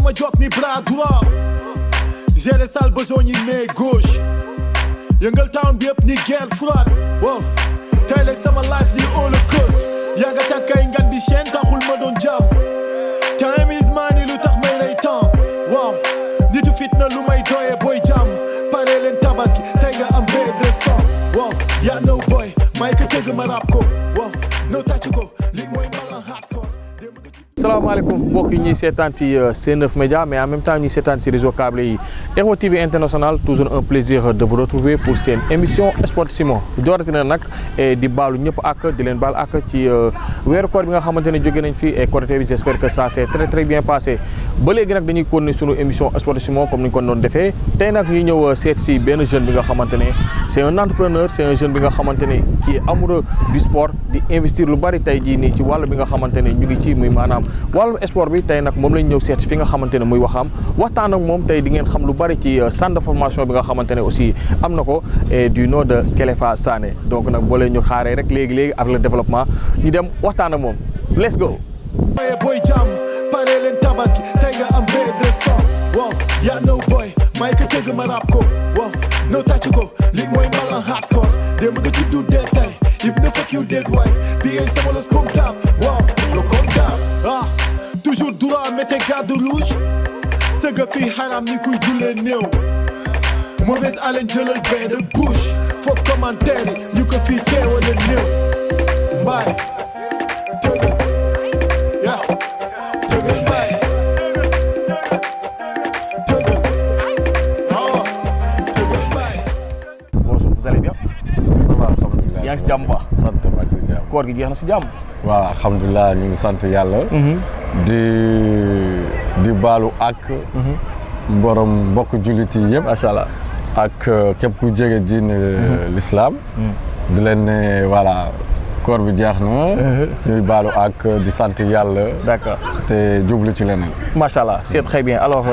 ma job ni bras droit gérer sale besogne yi main gauche yëngal town bi yëpp ni guerre froide wow tey la sama life ni holocaust yaa nga takkay ngan di chaîne taxul ma doon jàmm time is money lu tax may lay temps wow nitu fitna lu may doye boy jàmm pare leen tabaski tey nga am B200 wow yaa no boy may ka tëgg ma rap ko wow no tàcc ko li mooy malan hardcore. Salaamaaleykum mbokk yi ñuy seetaan ci C9 Média mais en même temps ñuy seetaan ci réseau câble yi Hero TV International toujours un plaisir de vous retrouver pour seen émission Sportissimo dooratina nag di baalu ñëpp ak di leen baal ak ci weeru koor bi nga xamante ne jóge nañ fi et Korité bi j'espère que ça s'est très bien passé ba léegi nag dañuy continuer sunu émission Sportissimo comme ni ñu ko doon defee tey nag ñuy ñëw seet si benn jeune bi nga xamante ne c'est un entrepreneur c'est un jeune bi nga xamante ne qui est amoureux du sport di investir lu bari tey jii nii ci wàll bi nga xamante ne ñu ngi ci muy maanaam wàllum sport bi tey nag moom lañ ñëw seet fi nga xamante ne muy waxam waxtaan ak moom tey di ngeen xam lu bari ci centre de formation bi nga xamante ne aussi am na ko et du nom de Kéléfa Sané donc nag boo leen ñu xaaree rek léegi ak le développement ñu dem waxtaan ak moom let's go. boy jàmm pare leen tabaski tey nga am B200 wow yaa no boy may ka tëgg ma rap ko wow no tàcc ko li mooy malan hardcore démb nga juddu dee tey yëpp na fuck you dead way bi ngay sama los comme dab wow no comme dab ah toujours droit mettez garde rouge sëgg fii xaram ni kuy jullee néew mauvaise haleine jëlal bain de bouche foog commentaire yi ñu ko fii teewale néew mbaay tëgg yaa tëgg mbaay tëgg oh tëgg mbaay. Bonjour, vous allez bien? Ça va alhamdulilah. yaa ngi si jàmm bu baax. sant maa ngi si jàmm. koor gi jeex na si jàmm. waaw alhamdulilah ñu ngi sant yàlla. di baalu ak. borom mbokk jullit yi yëpp. macha allah. ak képp ku jege diine l'islam. di leen ne voilà koor bi jeex na. ñuy baalu ak di sant yàlla. d'accord te jublu ci leneen. macha allah c'est très bien alors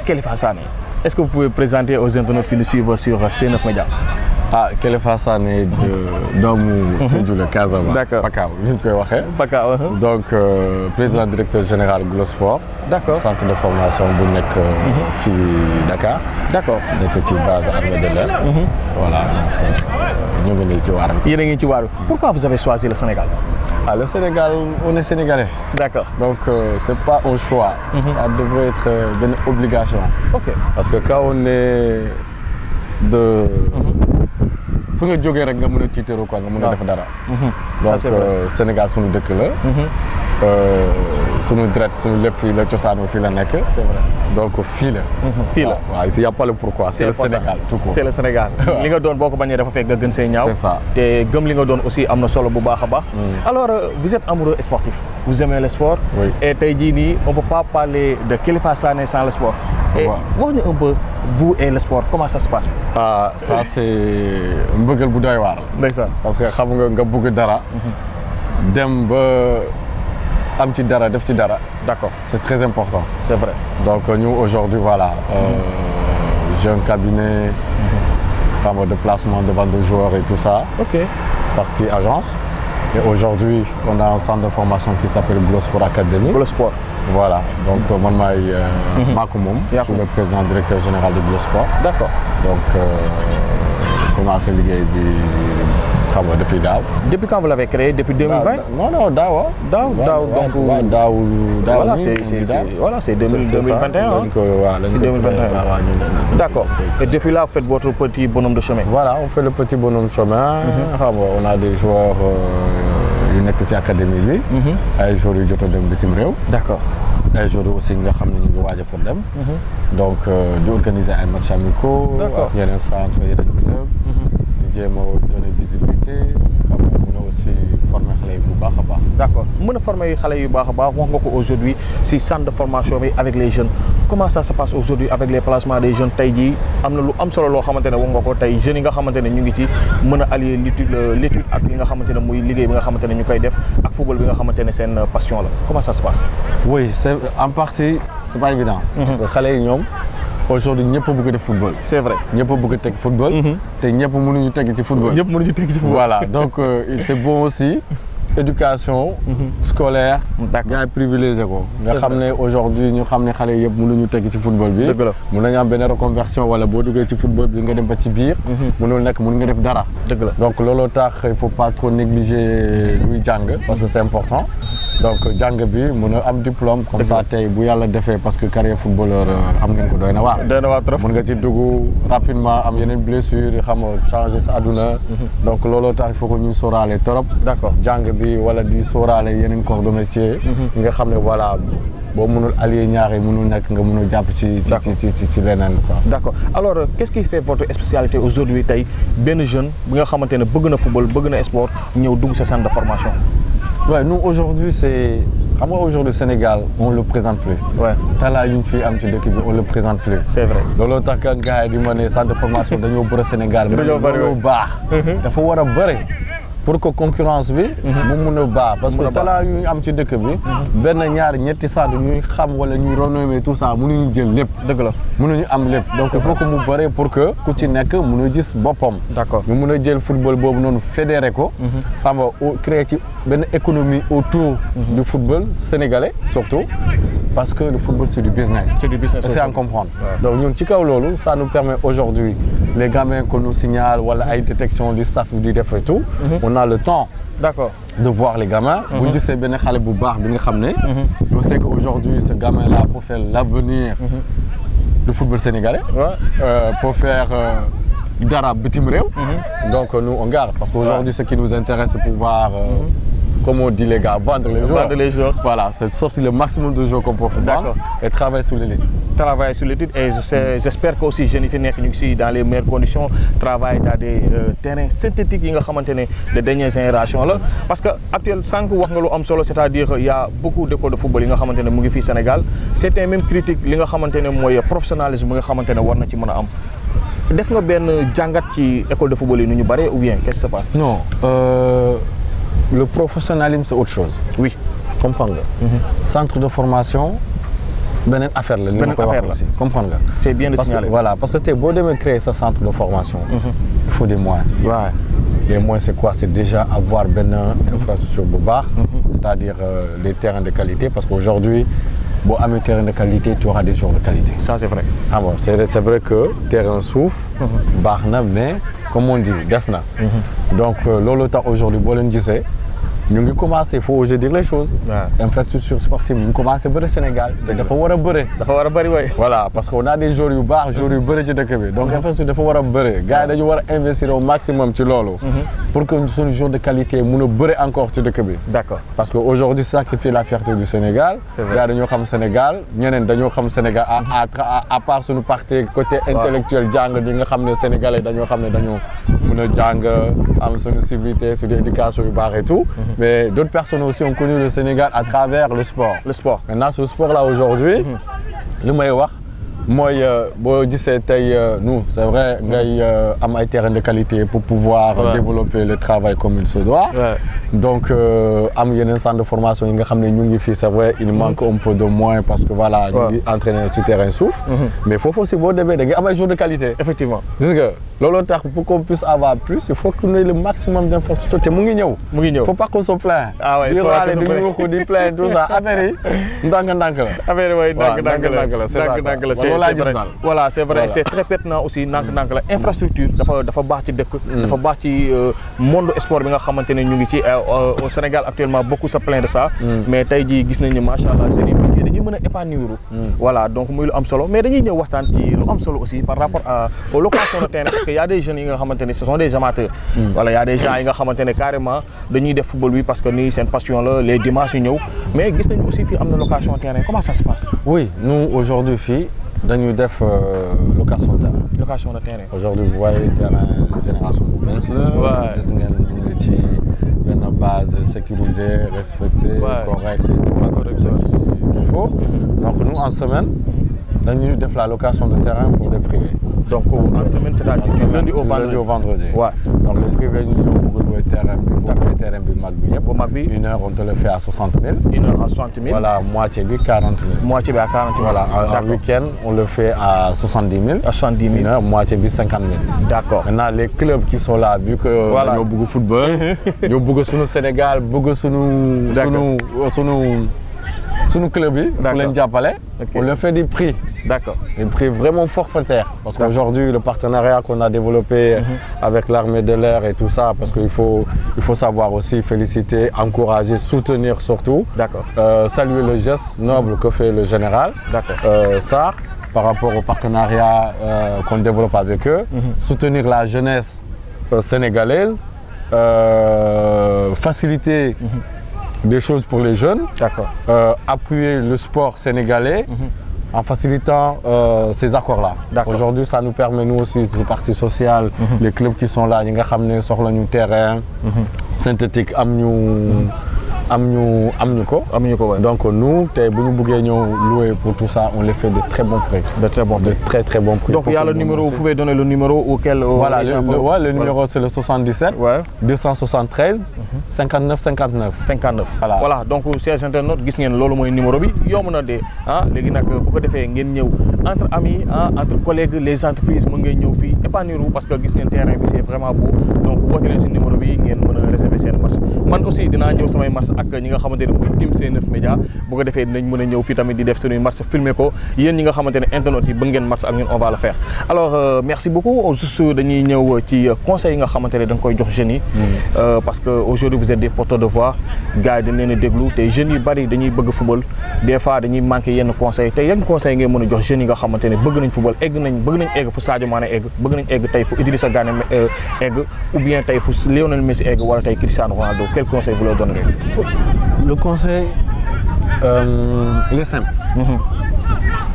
Kéléfa Sané est-ce que vous pouvez présenter aux internautes qui nous suivent sur C9 Média? ah Kéléfa Sané doomu Sédhiou la Casamance. d'accord Pakaaw li ñu koy waxee. Pakaaw. donc président directeur général Glosport. d'accord centre de formation bu nekk fii Dakar. d'accord nekk ci base armée de l'air. voilà ñu ngi nii ci waar bi. yéen a ngi ci waaru pourquoi vous avez choisi le Sénégal? ah le Sénégal on est sénégalais. d'accord donc c'est pas un choix. ça devrait être une obligation. ok parce que quand on est de. fu nga jógee rek nga mën a tiitaru quoi nga mën a def dara. donc Sénégal suñu dëkk la. suñu dret suñu lépp fii la cosaanoo fii la nekk. c'est vrai donc fii la. fii la waaw il y a pas le pourquoi. c'est le Sénégal tout court. c'est le Sénégal. li nga doon boo ko bañee dafa fekk nga gën see ñaaw. c'est ça te gëm li nga doon aussi am na solo bu baax a baax. alors vous êtes amoureux sportif. vous aimez le sport. oui et tey jii nii on peut pas parler de Kéléfa Sané sans le sport. et wax ñu un peu vous et le sport comment ça se passe. ah ça c'est mbëggal bu doy waar. ndeysaan parce que xam nga bëgg dara. dem ba am ci dara def ci dara. d'accord c'est très important. c'est vrai donc nous aujourd'hui voilà j'ai un cabinet de placement de vente de joueurs et tout ça. ok partie agence. et aujourd'hui on a un centre de formation qui s'appelle Glosport Academy. Glosport voilà donc man maay maa ko moom. je suis le président directeur général de Glosport. d'accord donc commencé liggéey bi xam nga depuis daaw. depuis quand vous l'avez créé depuis 2020. non daaw. daaw donc daaw voilà c'est 2021 donc c'est 2021 d'accord et depuis là vous faites votre petit bonhomme de chemin. voilà on fait le petit bonhomme de chemin. xam nga on a des joueurs yu nekk ci académie bi. ay joueurs yu jot a dem bitim réew. d'accord ay joueurs aussi nga xam ne ñu ngi waaj pour dem. donc di organiser ay matchs amicaux. d'accord ak yeneen centre yeneen club. di jéem a donner visibilité. xam nga mën a aussi former xale yi bu baax a baax. d'accord mën a former xale yu baax a baax wax nga ko aujourd'hui si centre de formation bi avec les jeunes comment ça se passe aujourd'hui avec les placements des jeunes tey jii am na lu am solo loo xamante ne wax nga ko tey jeunes yi nga xamante ne ñu ngi ci mën a allier l'étude ak li nga xamante ne muy liggéey bi nga xamante ne ñu koy def ak football bi nga xamante ne seen passion la comment ça se passe. oui c'est en partie c'est pas évident. parce que xale yi ñoom aujourd'hui ñëpp bëgg def football. c'est vrai ñëpp bëgg teg football. te ñëpp mënuñu teg ci football. ñëpp mënuñu teg ci football. voilà donc c'est bon aussi éducation scolaire gars yi privilégié ko nga xam ne aujourd'hui ñu xam ne xale yëpp mënuñu teg ci football bi mën nañu am benn reconversion wala boo duggee ci football bi nga dem ba ci biir mënul nekk mën nga def dara donc looloo tax il faut pas trop négliger luy jàng parce que c'est important donc jàng bi mën a am diplôme comme ça tey bu yàlla defee parce que carrière footballeur xam ngeen ko doy na waar trop mën nga ci dugg rapidement am yeneen blessure xam nga changer sa àdduna donc looloo tax il faut que ñu sóoraale trop jàng bi wala di sóoraale yeneen corps de métier nga xam ne voilà boo mënul allier ñaari mënul nekk nga mënul jàpp ci leneen quoi. D'accord. Alors qu'est-ce qui fait votre spécialité aujourd'hui tey benn jeune bi nga xamante ne bëgg na football bëgg na sport ñëw dugg sa centre de formation. Ouais, nous aujourd'hui c'est xam nga aujourd'hui Sénégal on le présente plus. Ouais. talent yu ñu fi am ci dëkk bi on le présente plus. C'est vrai. looloo tax que gars yi di ma ne centre de formation dañoo bëri Sénégal. dañoo bëri loolu baax. dafa war a bëri. pour que concurrence bi mu mun a baax parce que talent yu ñu am ci dëkk bi benn ñaar ñetti centre ñuy xam wala ñuy renommer tout ça mënuñu jël lépp dëgg la mënuñu am lépp donc il faut que mu bëre pour que ku ci nekk mun a gis boppam d'accord ñu mun a jël football boobu noonu fédéré ko xam nga créer ci benn économie autour du football sénégalais surtout parce que le football c'est du business c'est à comprendre donc ñun ci kaw loolu ça nous permet aujourd'hui les gamins qu'on nous signale wala ay détection du staff di def et tout on a le temps d'accord de voir les gamins bu ñu gisee benn xale bu baax bi nga xam ne je sais qu'aujourd'hui ce gamin là pour faire l'avenir du football sénégalais pour faire dara bitim réew donc nous on garde parce qu'aujourd'hui ce qui nous intéresse c'est pouvoir comme on dit les gars, vendre les joueurs. Voilà, c'est sortir le maximum de joueurs qu'on peut vendre et travailler sur l'élite. Travailler sur l'élite et j'espère que aussi jeunes yi fi nekk ñu ngi si dans les meilleures conditions travailler dans des terrains synthétiques yi nga xamante ne de dernière génération la parce que actuellement sànq wax nga lu am solo c'est-à-dire il y a beaucoup d'écoles de football yi nga xamante ne mu ngi fii Sénégal c'était même critique li nga xamante ne mooy professionnalisme bi nga xamante ne war na ci mën a am def nga benn jàngat ci école de football yi nu ñu bare ou bien qu'est-ce qui se passe? Non. Le professionnalisme, c'est autre chose. Oui. Comprendre nga. Centre de formation, beneen affaire la. beneen affaire la aussi comprendre nga. C'est bien de signaler. Voilà, parce que tey boo demee créer sa centre de formation. Il faut des moyens. Ouais. Les moyens, c'est quoi? C'est déjà avoir benn infrastructure bu baax. C'est-à-dire les terrains de qualité, parce qu'aujourd'hui, boo amee terrain de qualité, tu auras des joueurs de qualité. Ça, c'est vrai. Ah bon, c'est vrai que terrain suuf. baax na mais comme on dit des na. Donc loolu tax aujourd'hui boo leen gisee ñu ngi commencé il faut oser dire les choses. Infrastructure sportive ñu ngi commencé bëre Sénégal te dafa war a bëre. dafa war a bëri waay. Voilà parce que on a des joueurs yu baax joueurs yu bëre ci dëkk bi donc infrastructure dafa war a bëre gars yi dañu war a investir au maximum ci loolu. pour que suñu joueur de qualité mun a bëre encore ci dëkk bi. D'accord. parce que aujourd'hui c'est ça qui fait la fierté du Sénégal. gars yi dañoo xam Sénégal ñeneen dañoo xam Sénégal à part suñu partie côté intellectuel jàng bi nga xam ne sénégalais dañoo xam ne dañoo mun a jàng am suñu civilité suñu éducation yu baax et tout. Mais d'autres personnes aussi ont connu le Sénégal à travers le sport. Le sport. Maintenant, ce sport-là aujourd'hui, li may wax mooy boo gisee tey nous c'est vrai ngay am ay terrain de qualité pour pouvoir développer le travail comme il se doit. Donc am yeneen centre de formation yi nga xam ne ñu ngi fii c'est vrai il manque un peu de moyens parce que voilà ñu ngi entraîner sur terrain suuf. mais foofu aussi boo demee da nga am ay joueurs de qualité. Effectivement. gis nga looloo tax pour qu'on puisse avoir plus il faut qu'on ait le maximum d'infrastructures te mu ngi ñëw. mu ngi ñëw faut pas qu'on se plaint. ah ouais di raale di ñuuxu di plaindre tout ça affaire yi ndànk-ndànk la. affaire yi ndànk-ndànk la ndànk-ndànk la c'est vrai. Voilà c'est vrai c'est très pertinent aussi ndànk-ndànk la infrastructure dafa baax ci dëkk. dafa baax ci monde sport bi nga xamante ne ñu ngi ci au Sénégal actuellement beaucoup se plaignent de ça. mais tey jii gis nañu macha allah jeunes yi dañuy mën a épanouir. voilà donc muy lu am solo mais dañuy ñëw waxtaan ci lu am solo aussi par rapport aux locations de terrain parce que y a des jeunes yi nga xamante ne ce sont des amateurs. voilà y a des gens yi nga xamante ne carrément dañuy def football bi parce que nii seen passion la les dimanches yu ñëw mais gis nañu aussi fii am na location de terrain comment ça se passe. Oui nous aujourd'hui fii dañuy def location de terrain. location de terrain. Aujourd'hui vous voyez terrain génération bu bees la. gis ngeen ñu ngi ci benn base sécurisée respectée. correcte et tout qu'il faut. donc nous en semaine dañuy def la location de terrain pour des privés. donc en semaine c'est-à-dire du lundi au vendredi. Ouais. Donc le privé ñu ñëw bëgg louer terrain bi boo terrain bi mag bi yëpp. bu mag bi 1 heure on te le fait à 60 000. 1 heure à 60 000. Voilà, moitié bi 40 000. Moitié bi à 40 000. Voilà, en week-end on le fait à 70 000. À 70 000. 1 heure, moitié bi 50 000. D'accord. Maintenant les clubs qui sont là vu que dañoo bëgg football ñoo bëgg suñu Sénégal bëgg suñu club yi pour leen jàppale. On le fait des prix. D'accord. Des prix vraiment forfaitaires. Parce qu'aujourd'hui, le partenariat qu'on a développé avec l'armée de l'air et tout ça, parce qu'il faut savoir aussi féliciter, encourager, soutenir surtout. D'accord. Saluer le geste noble que fait le général. D'accord. Ça, par rapport au partenariat qu'on développe avec eux. Soutenir la jeunesse sénégalaise. Faciliter des choses pour les jeunes. D'accord. Appuyer le sport sénégalais. En facilitant ces accords-là. Aujourd'hui, ça nous permet, nous aussi, le parti social, les clubs qui sont là, nous avons sur le terrain synthétique, donc nous, si nous voulons louer pour tout ça, on les fait de très bons prix. De très bons prix. De très très bons prix. Donc il y a le numéro, vous pouvez donner le numéro auquel... Voilà, le numéro c'est le 77 273 59 59. 59. Voilà, donc chers internautes, vous voyez le numéro, entre amis, entre collègues, les entreprises, parce que vous voyez le terrain, c'est vraiment beau. Donc vous avez le numéro, vous pouvez réserver ces matchs. Moi aussi, je vais faire match avec ñi nga xamantene moy team C9 Média bu ko défé dinañ mëna ñëw fi tamit di def suñu match filmer ko yeen ñi nga xamantene internet yi bëgg ngeen match ak ñun on va le faire. Alors merci beaucoup. Juste dañuy ñëw ci conseil yi nga xamantene da nga koy jox jeunes yi parce que aujourd'hui vous êtes des porteurs de voix gars dañ leen déglu té jeunes yi bari dañuy bëgg football des fois dañuy manquer yenn conseil té yan conseil ngay mëna jox jeunes yi nga xamantene bëgg nañ football bëgg nañ egg fu Sadio Mané egg bëgg nañ egg tay fu Idrissa Gana egg ou bien tay fu Lionel Messi egg wala tay Cristiano Ronaldo. Quel conseil vous leur donnerez? Le conseil, il est simple.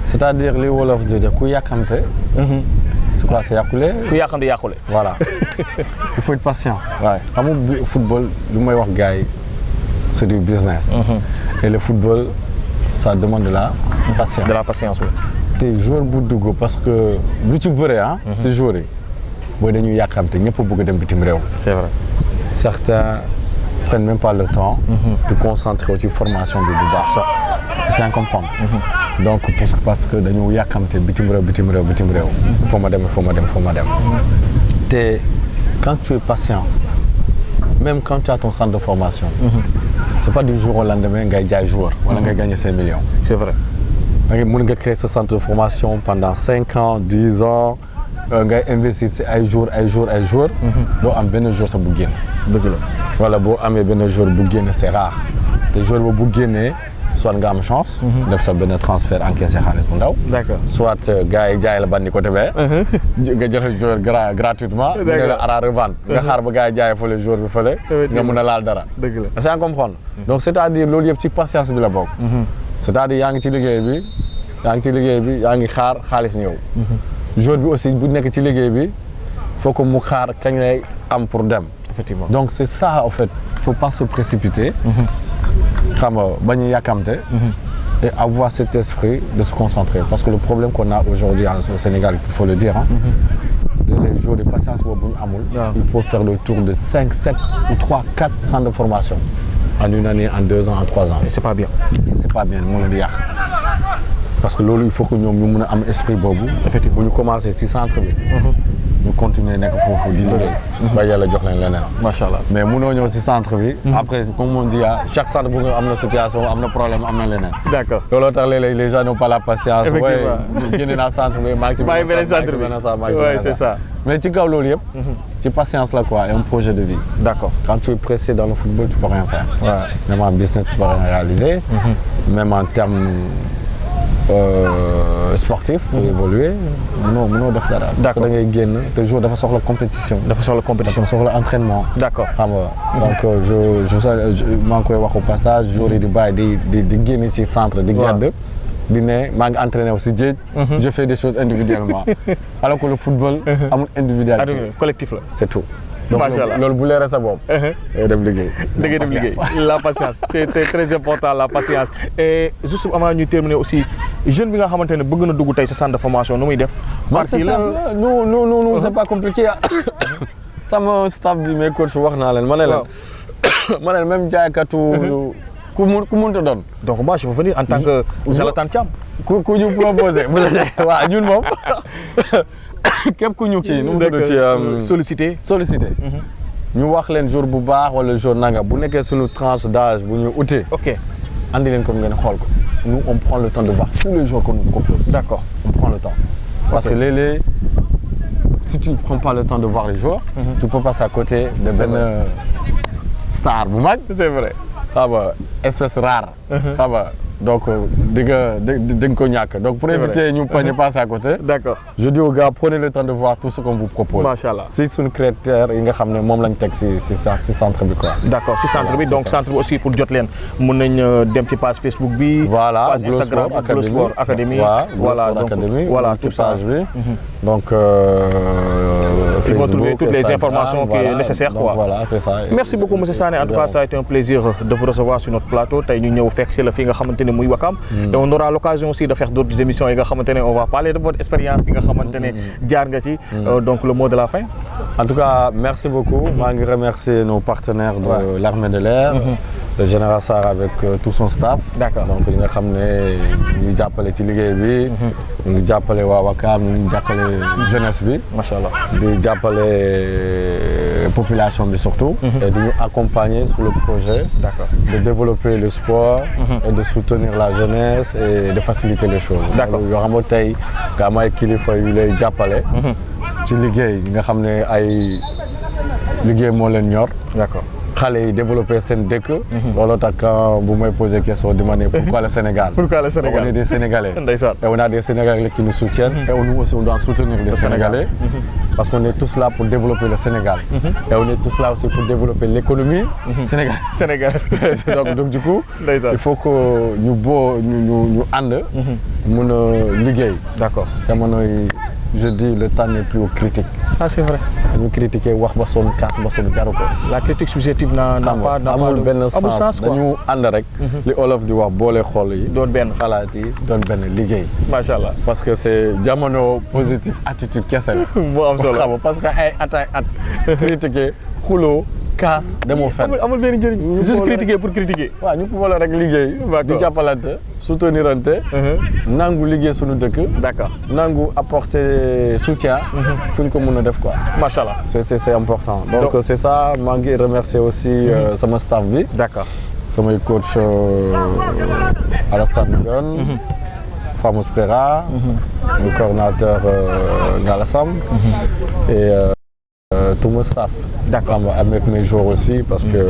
C'est-à-dire, les Wolof de Kouyakamte, c'est quoi? C'est Yakoulé? Kouyakamte Yakoulé. Voilà. Il faut être patient. Ouais. Le football, le meilleur gars, c'est du business. Et le football, ça demande de la patience. De la patience, oui. Tu es joueur Boudougo parce que, du tu veux, c'est jouer. C'est vrai. Certains prennent même pas le temps de concentrer sur la formation de Dubaï. C'est à comprendre. Donc, parce que nous avons bitim rew. Faut madame. Quand tu es patient, même quand tu as ton centre de formation, c'est pas du jour au lendemain que tu as joueur ou que tu gagnes 5 millions. C'est vrai. Tu peux créer ce centre de formation pendant 5 ans, 10 ans. Ngay investir ci ay jour doo am benn jour sa bu génn. Dëgg la. Wala boo amee benn jour bu génn c'est rare te jour boobu bu génnee soit nga am chance. def sa benn transfert encaissé xaalis bu ndaw. D'accord. Soit gars yi jaay la bandi côté bee. nga jël joueur gratuitement. nga ne la à la revente. nga xaar ba gars yi jaayee fële jour bi fële. nga mun a laal dara. Dëgg la. c'est à comprendre. Donc c'est-à-dire loolu yëpp ci patience bi la bokk. C'est-à-dire yaa ngi ci liggéey bi yaa ngi xaar xaalis ñëw. Jour bi aussi bu nekk ci liggéey bi faut que mu xaar kañ lay am pour dem. Effectivement. Donc c'est ça en fait, il faut pas se précipiter. Xam nga bañ a yàkkamte et avoir cet esprit de se concentrer parce que le problème qu'on a aujourd'hui au Sénégal, il faut le dire les jours de patience boobu ñu amul. Il faut faire le tour de 5, 7 ou 3, 4 centres de formation en une année, en 2 ans, en 3 ans. Et c'est pas bien. Et c'est pas bien, moo leen di yàq. Parce que loolu il faut que ñoom ñu mën a am esprit boobu. Effectivement bu ñu commencé ci centre bi. ñu continuer nekk foofu di liggéey. ba yàlla jox leen leneen. Macha Allah. Mais mënoo ñëw ci centre bi. Après comme on dit chaque centre bu nga am na situation am na problème am na leneen. D'accord. looloo tax léeg-léeg les gens n'ont pas la patience. Effectivement génne naa centre bi maa ngi ci benn centre bi oui c'est ça. mais ci kaw loolu yëpp. ci patience la quoi et un projet de vie. D'accord. Quand tu es pressé dans le football tu peux rien faire. Ouais. Même en business tu peux rien réaliser. Même en termes sportif pour évoluer mënoo def dara. D'accord. da ngay génn te jour dafa soxla compétition. Dafa soxla entraînement. D'accord. xam nga donc je maa ngi koy wax au passage jour yi di bàyyi di génn ci centre di gàdd di ne maa ngi entraîné aussi géej. je fais des choses individuellement alors que le football amul individualité. collectif la c'est tout. Donc loolu bu leeree sa bopp. day dem liggéey. La patience c'est très important la patience et juste avant ñu terminer aussi jeune bi nga xamante ne bëgg na dugg tey sa centre de formation nu muy def. partie la nous c'est pas compliqué sama staff bi mes coach wax naa leen ma ne leen même jaaykatu ku mënta doon. donc moi je veux venir en tant que Zlatan Thiam. ku ñu proposé waaw ñun moom képp ku ñu kii nu mu tudd sollicité. ñu wax leen jour bu baax wala jour nanga bu nekkee suñu tranche d'âge bu ñu utee. ok andi leen comme ngeen xool ko. nous on prend le temps de voir tous les jours qu'on nous propose. d'accord on prend le temps. parce que léeg-léeg si tu ne prends pas le temps de voir les joueurs. tu peux passer à côté de benn star bu mag. c'est vrai. xam nga espèce rare. xam nga donc di nga ko ñàkk donc pour éviter ñu bañ a passer à côté. d'accord je dis aux gars prenez le temps de voir tout ce qu'on vous propose. machallah si suñu critères yi nga xam ne moom lañ teg si centre bi quoi. d'accord si centre bi donc centre bi aussi pour jot leen mun nañ dem ci page Facebook bi. voilà page Instagram Glow Sport Academy. voilà donc voilà tout ça page bi. donc ils vont trouver toutes les informations qui sont nécessaires quoi. Voilà c'est ça. merci beaucoup monsieur Sané en tout cas ça a été un plaisir de vous recevoir sur notre plateau tey ñu ñëw fekk si la fi nga xamante ne muy Wakam. et on aura l'occasion aussi de faire d'autres émissions yi nga xamante ne on va parler de votre expérience fi nga xamante ne jaar nga ci. donc le mot de la fin. en tout cas merci beaucoup. maa ngi remercier nos partenaires de l'armée de l'air. le général Sarr avec tout son staff. d'accord donc ñi nga xam ne ñu ngi jàppale ci liggéey bi. ñu ngi jàppale waa Wakam ñu ngi jàppale jeunesse bi. macha allah di jàppale population bi surtout. et di ñu accompagner sur le projet. d'accord de développer le sport. et de soutenir la jeunesse et de faciliter les choses. d'accord yoo xam ne tey nga am ay kilifa yu lay jàppale. ci liggéey nga xam ne ay liggéey moo leen ñor. d'accord xale yi développer seen dëkk. looloo tax quand bu may poser question di ma ne pourquoi le Sénégal. pourquoi le Sénégal on est des Sénégalais. ndeysaan et on a des Sénégalais qui nous soutiennent. et nous aussi on doit soutenir les Sénégalais. parce qu'on est tous là pour développer le Sénégal. et on est tous là aussi pour développer l'économie Sénégal. donc du coup. il faut que ñu ànd. mun a liggéey. d'accord jamono yi je dis le temps n'est plus aux critiques. ça c'est vrai. ñu critiquer wax ba sonn kaas ba sonn jaru ko. la critique subjective n'a pas amul benn sens quoi dañu ànd rek. li olof di wax boole xol yi. doon benn xalaat yi doon benn liggéey. macha allah parce que c'est jamono positif attitude kese la. moo am solo xam parce que ay at critiquer xuloo kaas demoo fenn. amul benn njëriñ. juste critiquer pour critiquer. waaw ñu ko boole rek liggéey. di jàppalante soutenirante. nangu liggéey suñu dëkk. d'accord nangu apporter soutien. fu ñu ko mën a def quoi. macha allah c'est important. donc c'est ça maa ngi remercier aussi sama staff bi. d'accord samay coach Alassane Dione. Famous Prera. le coordinateur Galasam. et tout mon staff. d'accord avec mes joueurs aussi parce que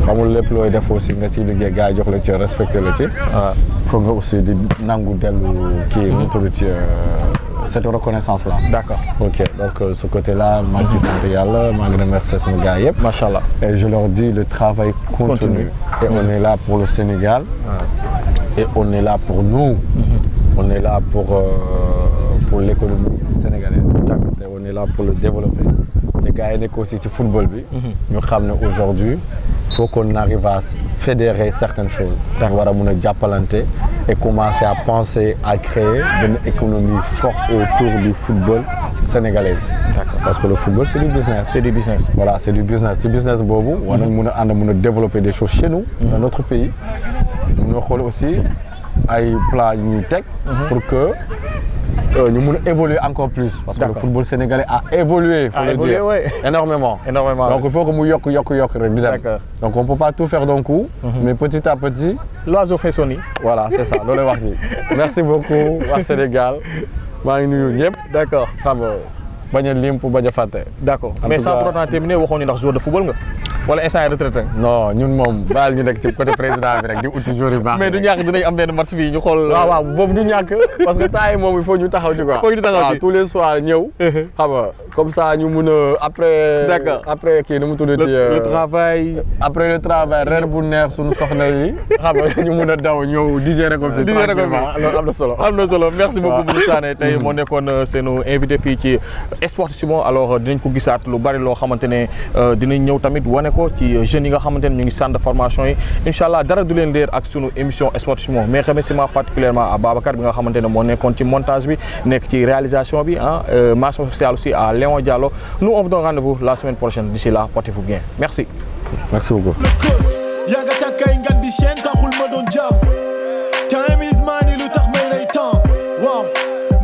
amul lépp looy def aussi nga ci liggéey gars yi jox la ci respecté la ci. foog nga aussi di nangu dellu kii nu mu tudd ci cette reconnaissance là. d'accord ok donc ce côté là maa ngi si sant yàlla maa ngi remercier sama gars yëpp. macha allah et je leur dis le travail continue. et on est là pour le Sénégal. et on est là pour nous. on est là pour l'économie sénégalaise. et on est là pour le développer. te gars yi nekk aussi ci football bi. ñu xam ne aujourd'hui faut qu'on arrive à fédérer certaines choses. dañu war a mun a jàppalante et commencer à penser à créer une économie forte autour du football sénégalais. d'accord parce que le football c'est du business. c'est du business. voilà c'est du business ci business boobu. war nañ mun a ànd mun a développer des choses chez nous. dans notre pays. mun a xool aussi ay plans yu ñuy teg. pour que ñu mun a évoluer encore plus. parce que le football sénégalais a évolué. faut le dire énormément. donc il faut que mu yokk rek di dem. donc on peut pas tout faire d'un coup. mais petit à petit. l'oiseau fait son nid. voilà c'est ça loolu wax ji. merci beaucoup waa Sénégal maa ngi nuyu ñëpp. d'accord xam nga bañ a lim pour bañ a fàtte. d'accord mais sans pour autant terminer waxoon ñu ndax joueur de football nga. wala instant yi retraité. non ñun moom baal ñu nekk ci côté président bi rek di uti joueur yu baax. mais du ñàkk dinañ am benn match fii ñu xool. waaw boobu du ñàkk parce que temps yi moom il faut ñu taxaw ci quoi. faut ñu taxaw ci tous les soirs ñëw. xam nga comme ça ñu mun a après. D'accord après kii nu mu tuddati. le travail. après le travail reer bu neex suñu soxna yi xam nga ñu mun a daw ñëw digérer ko fi. digérer ko fi loolu am na solo. am na solo merci beaucoup Doudou Sané tey moo nekkoon seenu invité fii ci Sport Simon alors dinañ ko gisaat lu bari loo xamante ne dinañ ñëw tamit wane ko ci jeunes yi nga xamante ne ñu ngi centre de formation yi incha allah dara du leen leer ak sunu émission Sport Simon mais remerciement particulièrement à Babacar bi nga xamante ne moo nekkoon ci montage bi nekk ci réalisation bi mention spéciale aussi à Léon Diallo nous on vous donne rendez-vous la semaine prochaine d'ici là portez-vous bien merci. merci beaucoup. yàgga takkay ngan di chaîne taxul ma doon jàmm time is money lu tax may lay temps waaw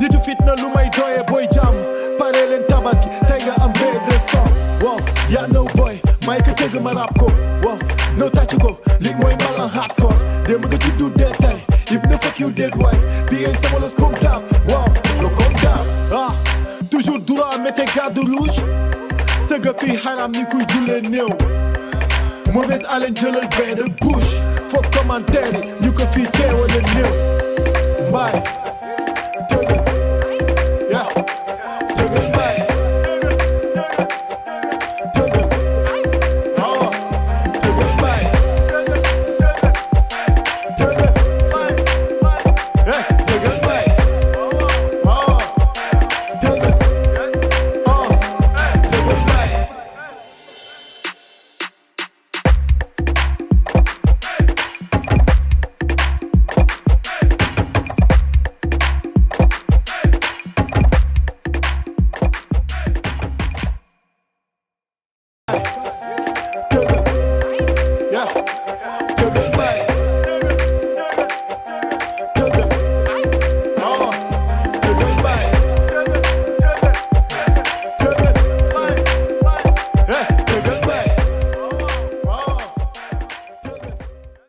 nitu fitna lu may doye booy jàmm pare leen tabaski tey nga am B200 waaw yaa no boy may ka tëgg ma rap ko waaw no tàcc ko li mooy mbalan hardcore démb nga juddu dee tey yib na fuck you dead waay bi ngay sama los comme dab waaw lo comme dab toujours droit mettez garde rouge sëgga fii xaram ni kuy jullee néew mauvaise haleine jëlal bain de bouche faut commentaire yi ñu ko fii